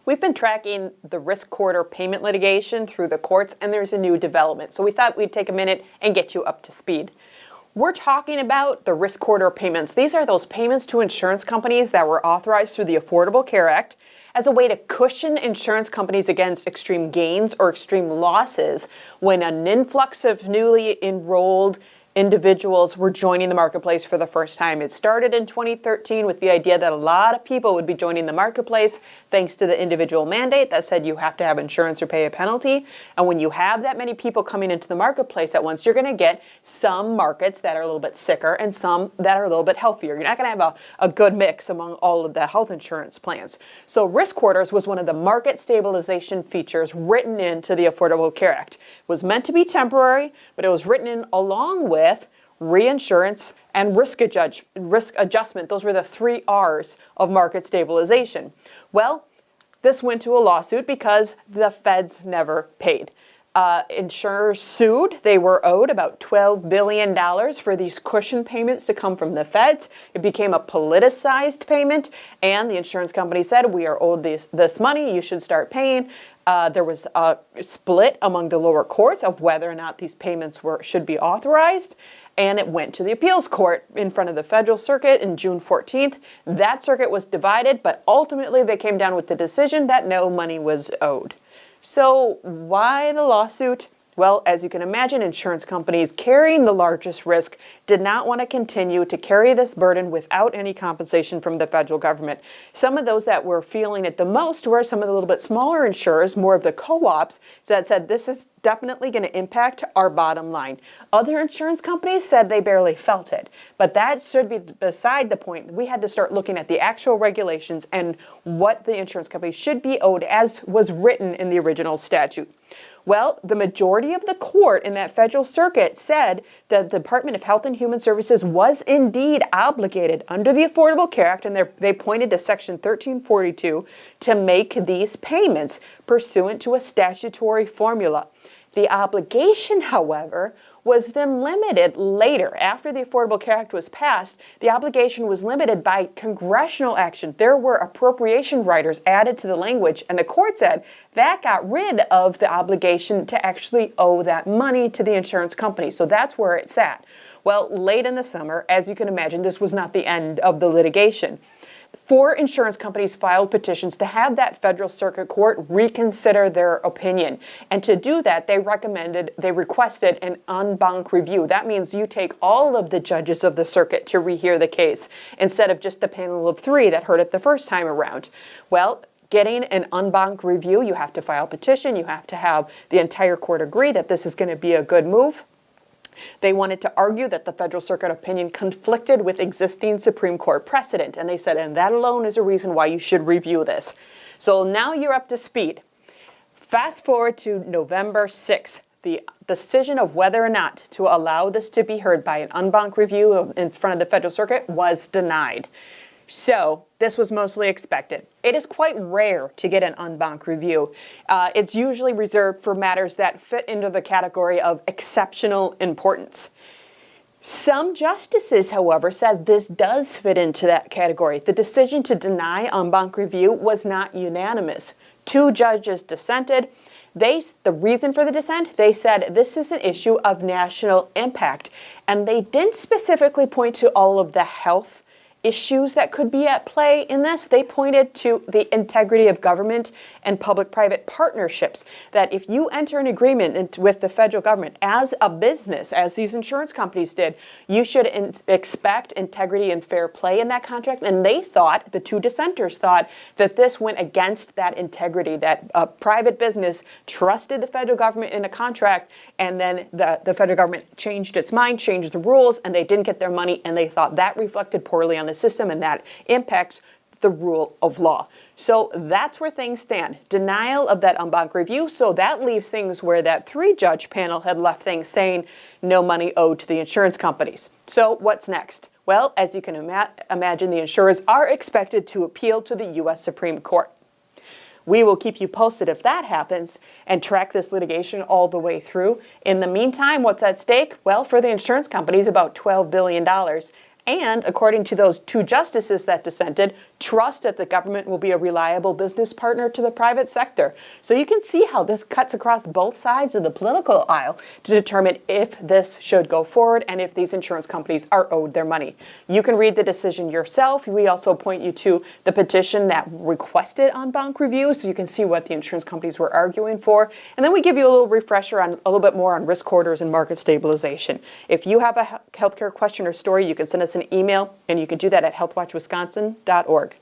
We've been tracking the risk corridor payment litigation through the courts, and there's a new development. So we thought we'd take a minute and get you up to speed. We're talking about the risk corridor payments. These are those payments to insurance companies that were authorized through the Affordable Care Act as a way to cushion insurance companies against extreme gains or extreme losses when an influx of newly enrolled individuals were joining the marketplace for the first time. It started in 2013 with the idea that a lot of people would be joining the marketplace thanks to the individual mandate that said you have to have insurance or pay a penalty. And when you have that many people coming into the marketplace at once, you're going to get some markets that are a little bit sicker and some that are a little bit healthier. You're not going to have a good mix among all of the health insurance plans. So risk corridors was one of the market stabilization features written into the Affordable Care Act. It was meant to be temporary, but it was written in along with reinsurance and risk adjustment. Those were the 3 R's of market stabilization. Well, this went to a lawsuit because the feds never paid. Insurers sued. They were owed about $12 billion for these cushion payments to come from the feds. It became a politicized payment, and the insurance company said, we are owed this money, you should start paying. There was a split among the lower courts of whether or not these payments should be authorized, and it went to the appeals court in front of the federal circuit in June 14th. That circuit was divided, but ultimately they came down with the decision that no money was owed. So why the lawsuit? Well, as you can imagine, insurance companies carrying the largest risk did not want to continue to carry this burden without any compensation from the federal government. Some of those that were feeling it the most were some of the little bit smaller insurers, more of the co-ops, that said this is definitely going to impact our bottom line. Other insurance companies said they barely felt it. But that should be beside the point. We had to start looking at the actual regulations and what the insurance companies should be owed as was written in the original statute. Well, the majority of the court in that federal circuit said that the Department of Health and Human Services was indeed obligated under the Affordable Care Act, and they pointed to Section 1342 to make these payments pursuant to a statutory formula. The obligation, however, was then limited later. After the Affordable Care Act was passed, the obligation was limited by congressional action. There were appropriation riders added to the language, and the court said that got rid of the obligation to actually owe that money to the insurance company. So that's where it sat. Well, late in the summer, as you can imagine, this was not the end of the litigation. 4 insurance companies filed petitions to have that federal circuit court reconsider their opinion. And to do that, they requested an en banc review. That means you take all of the judges of the circuit to rehear the case instead of just the panel of 3 that heard it the first time around. Well, getting an en banc review, you have to file a petition, you have to have the entire court agree that this is going to be a good move. They wanted to argue that the Federal Circuit opinion conflicted with existing Supreme Court precedent, and they said, and that alone is a reason why you should review this. So now you're up to speed. Fast forward to November 6th. The decision of whether or not to allow this to be heard by an en banc review in front of the Federal Circuit was denied. So this was mostly expected. It is quite rare to get an en banc review. It's usually reserved for matters that fit into the category of exceptional importance. Some justices, however, said this does fit into that category. The decision to deny en banc review was not unanimous. 2 judges dissented. The reason for the dissent, they said this is an issue of national impact. And they didn't specifically point to all of the health issues that could be at play in this. They pointed to the integrity of government and public-private partnerships, that if you enter an agreement with the federal government as a business, as these insurance companies did, you should expect integrity and fair play in that contract. And they thought, the 2 dissenters thought, that this went against that integrity, that a private business trusted the federal government in a contract, and then the federal government changed its mind, changed the rules, and they didn't get their money, and they thought that reflected poorly on the system, and that impacts the rule of law. So that's where things stand. Denial of that en banc review. So that leaves things where that 3-judge panel had left things saying no money owed to the insurance companies. So what's next? Well, as you can imagine, the insurers are expected to appeal to the U.S. Supreme Court. We will keep you posted if that happens and track this litigation all the way through. In the meantime, what's at stake? Well, for the insurance companies, about $12 billion. And according to those two justices that dissented, trust that the government will be a reliable business partner to the private sector. So you can see how this cuts across both sides of the political aisle to determine if this should go forward and if these insurance companies are owed their money. You can read the decision yourself. We also point you to the petition that requested en banc review so you can see what the insurance companies were arguing for. And then we give you a little refresher on a little bit more on risk corridors and market stabilization. If you have a healthcare question or story, you can send us an email, and you can do that at healthwatchwisconsin.org.